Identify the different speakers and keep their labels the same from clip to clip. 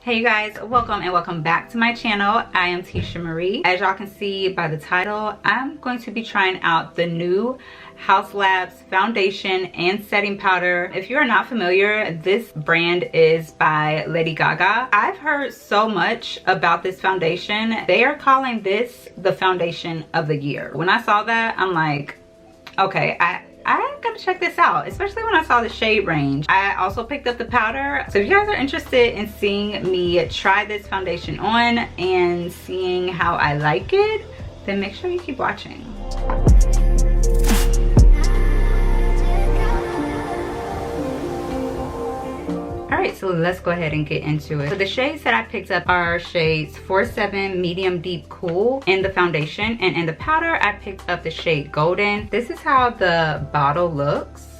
Speaker 1: Hey you guys, welcome and welcome back to my channel. I am iteshamarie. As y'all can see by the title, I'm going to be trying out the new Haus foundation and setting powder. If you are not familiar, this brand is by Lady Gaga. I've heard so much about this foundation. They are calling this the foundation of the year. When I saw that, I'm like, okay, I gotta check this out, especially when I saw the shade range. I also picked up the powder. So if you guys are interested in seeing me try this foundation on and seeing how I like it, then make sure you keep watching. Alright, so let's go ahead and get into it. So the shades that I picked up are shades 47 Medium Deep Cool in the foundation, and in the powder I picked up the shade Golden. This is how the bottle looks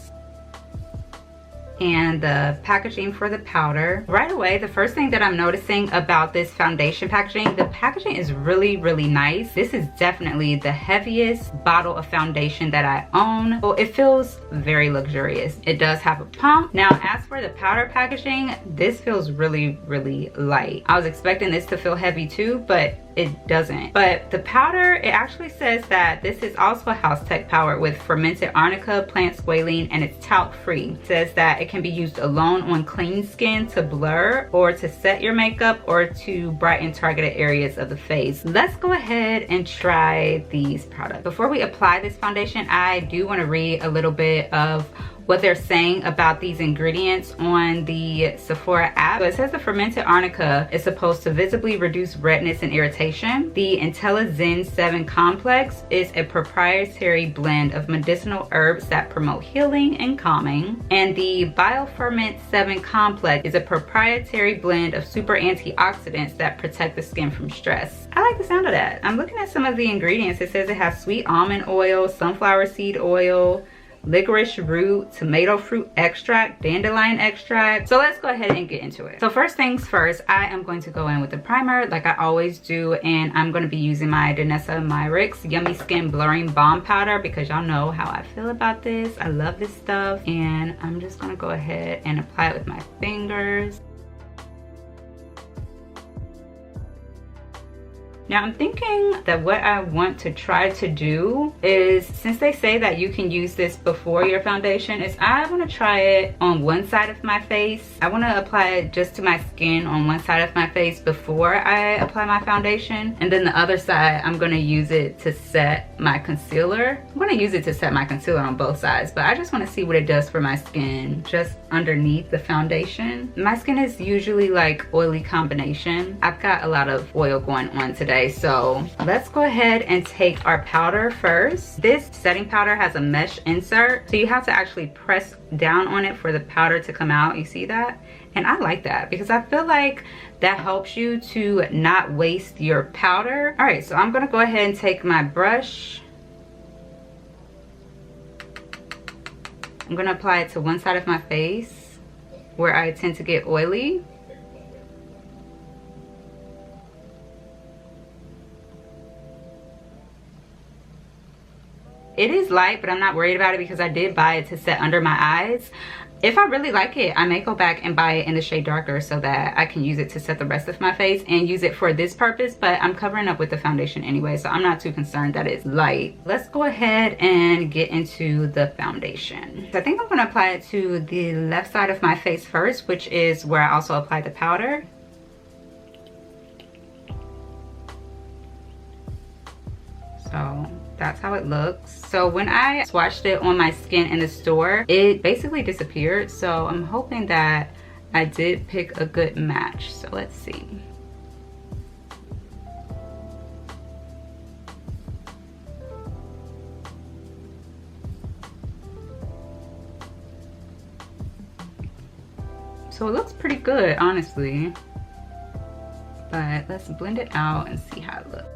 Speaker 1: and the packaging for the powder. Right away, the first thing that I'm noticing about this foundation packaging, the packaging is really nice. This is definitely the heaviest bottle of foundation that I own. Well, it feels very luxurious. It does have a pump. Now, as for the powder packaging, this feels really light. I was expecting this to feel heavy too, but it doesn't. But the powder, it actually says that this is also a Haus Tech powder with fermented arnica, plant squalene, and it's talc-free. It says that it can be used alone on clean skin to blur or to set your makeup or to brighten targeted areas of the face. Let's go ahead and try these products. Before we apply this foundation, I do want to read a little bit of what they're saying about these ingredients on the Sephora app. So it says the fermented arnica is supposed to visibly reduce redness and irritation. The IntelliZen 7 complex is a proprietary blend of medicinal herbs that promote healing and calming. And the BioFerment 7 complex is a proprietary blend of super antioxidants that protect the skin from stress. I like the sound of that. I'm looking at some of the ingredients. It says it has sweet almond oil, sunflower seed oil, licorice root, tomato fruit extract, dandelion extract. So let's go ahead and get into it. So first things first, I am going to go in with the primer like I always do, and I'm going to be using my iteshamarie Yummy Skin Blurring Balm Powder because y'all know how I feel about this. I love this stuff, and I'm just going to go ahead and apply it with my fingers. Now I'm thinking that what I want to try to do is, since they say that you can use this before your foundation, is I want to try it on one side of my face. I want to apply it just to my skin on one side of my face before I apply my foundation. And then the other side, I'm going to use it to set my concealer. I'm going to use it to set my concealer on both sides, but I just want to see what it does for my skin just underneath the foundation. My skin is usually like oily combination. I've got a lot of oil going on today. So let's go ahead and take our powder first. This setting powder has a mesh insert, so you have to actually press down on it for the powder to come out. You see that? And I like that because I feel like that helps you to not waste your powder. All right, so I'm gonna go ahead and take my brush. I'm gonna apply it to one side of my face where I tend to get oily. It is light, but I'm not worried about it because I did buy it to set under my eyes. If I really like it, I may go back and buy it in the shade darker so that I can use it to set the rest of my face and use it for this purpose, but I'm covering up with the foundation anyway, so I'm not too concerned that it's light. Let's go ahead and get into the foundation. So I think I'm gonna apply it to the left side of my face first, which is where I also applied the powder. So that's how it looks. So when I swatched it on my skin in the store, it basically disappeared. So I'm hoping that I did pick a good match. So let's see. So it looks pretty good, honestly. But let's blend it out and see how it looks.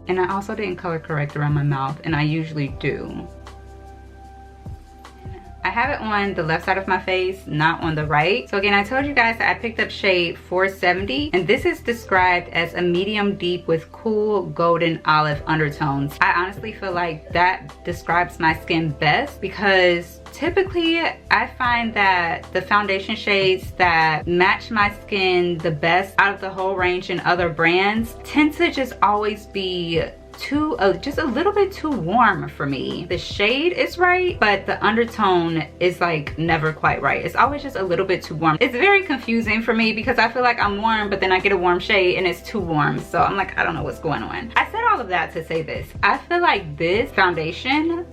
Speaker 1: And I also didn't color correct around my mouth, and I usually do. I have it on the left side of my face, not on the right. So again, I told you guys that I picked up shade 470, and this is described as a medium deep with cool golden olive undertones. I honestly feel like that describes my skin best, because typically I find that the foundation shades that match my skin the best out of the whole range in other brands tend to just always be just a little bit too warm for me. The shade is right, but the undertone is like never quite right. It's always just a little bit too warm. It's very confusing for me because I feel like I'm warm, but then I get a warm shade and it's too warm. So I'm like, I don't know what's going on. I said all of that to say this. I feel like this foundation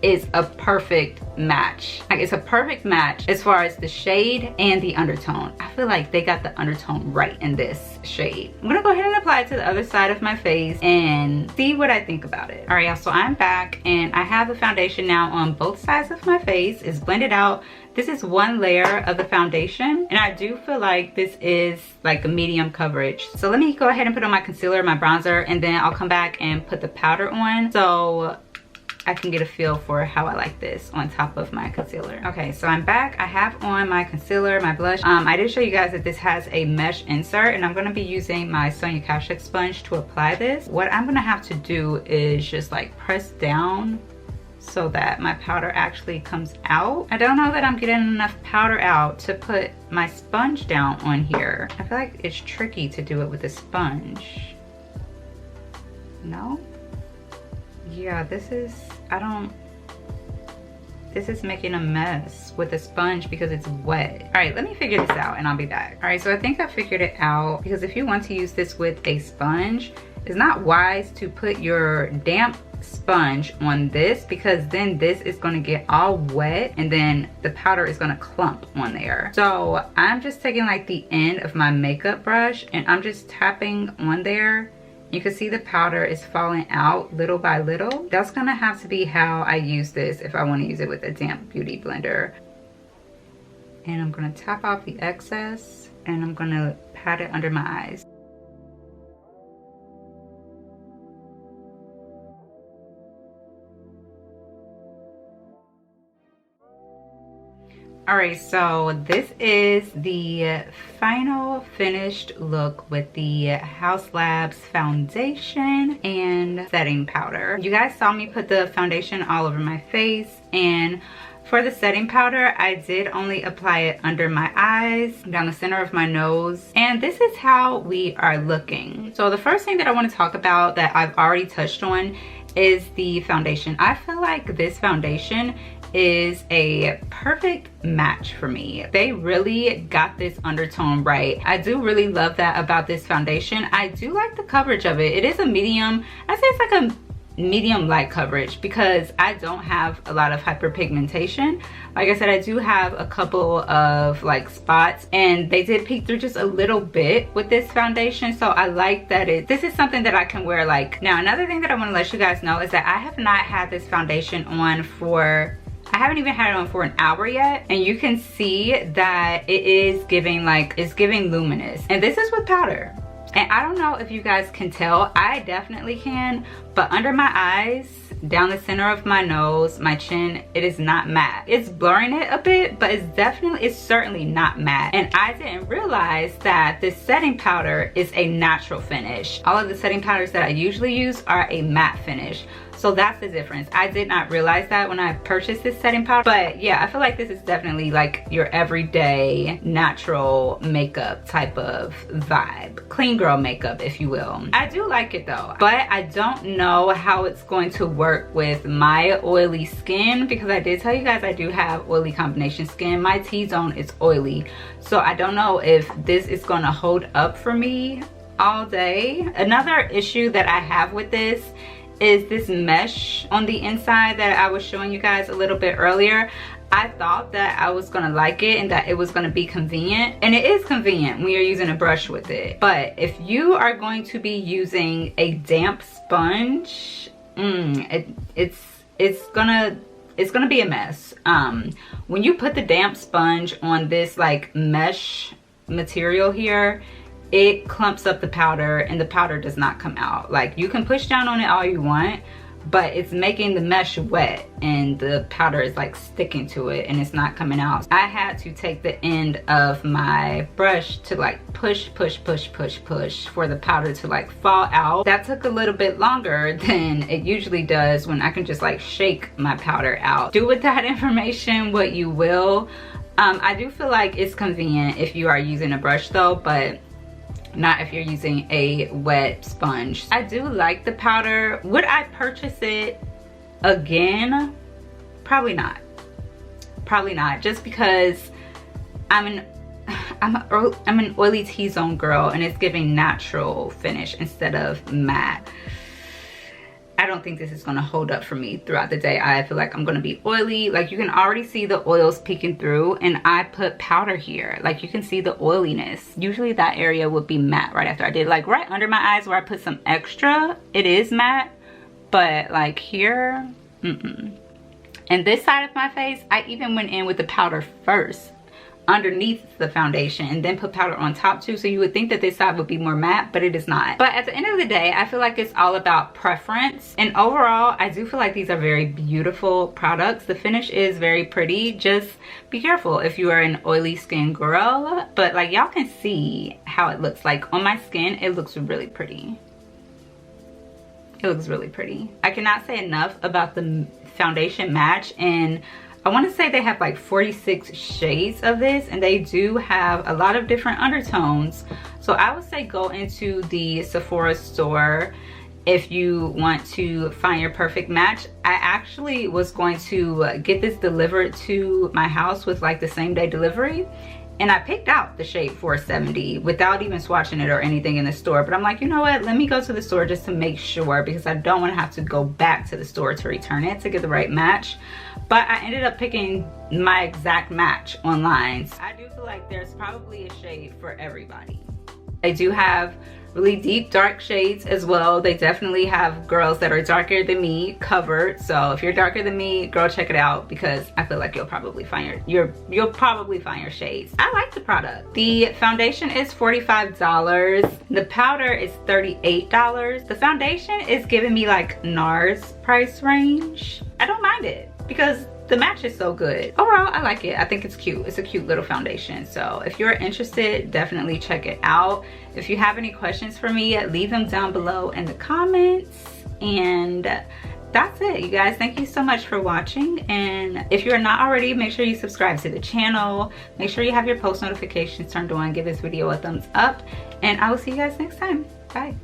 Speaker 1: is a perfect match. Like, it's a perfect match as far as the shade and the undertone. I feel like they got the undertone right in this shade. I'm gonna go ahead and apply it to the other side of my face and see what I think about it. All right, y'all, so I'm back and I have the foundation now on both sides of my face. It's blended out. This is one layer of the foundation, and I do feel like this is like a medium coverage. So let me go ahead and put on my concealer, my bronzer, and then I'll come back and put the powder on so I can get a feel for how I like this on top of my concealer. Okay, so I'm back. I have on my concealer, my blush. I did show you guys that this has a mesh insert, and I'm gonna be using my Sonia Kashuk sponge to apply this. What I'm gonna have to do is just like press down so that my powder actually comes out. I don't know that I'm getting enough powder out to put my sponge down on here. I feel like it's tricky to do it with a sponge. No? Yeah, this is making a mess with a sponge because it's wet. All right, let me figure this out and I'll be back. All right, so I think I figured it out, because if you want to use this with a sponge, it's not wise to put your damp sponge on this, because then this is going to get all wet and then the powder is going to clump on there. So I'm just taking like the end of my makeup brush and I'm just tapping on there. You can see the powder is falling out little by little. That's gonna have to be how I use this if I wanna use it with a damp beauty blender. And I'm gonna tap off the excess and I'm gonna pat it under my eyes. All right, so this is the final finished look with the Haus Labs foundation and setting powder. You guys saw me put the foundation all over my face, and for the setting powder, I did only apply it under my eyes, down the center of my nose, and this is how we are looking. So the first thing that I want to talk about that I've already touched on is the foundation. I feel like this foundation is a perfect match for me. They really got this undertone right. I do really love that about this foundation. I do like the coverage of it. It is a medium, I'd say it's like a medium light coverage, because I don't have a lot of hyperpigmentation. Like I said, I do have a couple of like spots, and they did peek through just a little bit with this foundation. So I like that this is something that I can wear. Like, now another thing that I want to let you guys know is that I have not had this foundation on for, I haven't even had it on for an hour yet, and you can see that it is giving like, it's giving luminous, and this is with powder. And I don't know if you guys can tell, I definitely can, but under my eyes, down the center of my nose, my chin, it is not matte. It's blurring it a bit, but it's certainly not matte. And I didn't realize that this setting powder is a natural finish. All of the setting powders that I usually use are a matte finish. So that's the difference. I did not realize that when I purchased this setting powder. But yeah, I feel like this is definitely like your everyday natural makeup type of vibe. Clean girl makeup, if you will. I do like it though, but I don't know how it's going to work with my oily skin, because I did tell you guys I do have oily combination skin. My T-zone is oily. So I don't know if this is gonna hold up for me all day. Another issue that I have with this is this mesh on the inside that I was showing you guys a little bit earlier. I thought that I was gonna like it and that it was gonna be convenient, and it is convenient when you're using a brush with it. But if you are going to be using a damp sponge, it's gonna be a mess. When you put the damp sponge on this like mesh material here, it clumps up the powder and the powder does not come out. Like, you can push down on it all you want, but it's making the mesh wet and the powder is like sticking to it and it's not coming out. I had to take the end of my brush to like push for the powder to like fall out. That took a little bit longer than it usually does when I can just like shake my powder out. Do with that information what you will. I do feel like it's convenient if you are using a brush though, but not if you're using a wet sponge. I do like the powder. Would I purchase it again? Probably not. Probably not, just because I'm an oily T-zone girl and it's giving natural finish instead of matte. I don't think this is gonna hold up for me throughout the day. I feel like I'm gonna be oily. Like you can already see the oils peeking through, and I put powder here. Like you can see the oiliness. Usually that area would be matte right after I did. Like right under my eyes where I put some extra, it is matte, but like here, And this side of my face, I even went in with the powder first underneath the foundation and then put powder on top too, so you would think that this side would be more matte, but it is not. But at the end of the day, I feel like it's all about preference, and overall I do feel like these are very beautiful products. The finish is very pretty. Just be careful if you are an oily skin girl, but like y'all can see how it looks. Like on my skin, it looks really pretty. It looks really pretty. I cannot say enough about the foundation match, and I want to say they have like 46 shades of this, and they do have a lot of different undertones. So I would say go into the Sephora store if you want to find your perfect match. I actually was going to get this delivered to my house with like the same day delivery, and I picked out the shade 470 without even swatching it or anything in the store. But I'm like, you know what, let me go to the store just to make sure, because I don't want to have to go back to the store to return it to get the right match. But I ended up picking my exact match online. I do feel like there's probably a shade for everybody. They do have really deep dark shades as well. They definitely have girls that are darker than me covered. So if you're darker than me, girl, check it out, because I feel like you'll probably find your shades. I like the product. The foundation is $45. The powder is $38. The foundation is giving me like NARS price range. I don't mind it because the match is so good. Overall, I like it. I think it's cute. It's a cute little foundation. So if you're interested, definitely check it out. If you have any questions for me, leave them down below in the comments. And that's it, you guys. Thank you so much for watching. And if you're not already, make sure you subscribe to the channel. Make sure you have your post notifications turned on. Give this video a thumbs up. And I will see you guys next time. Bye.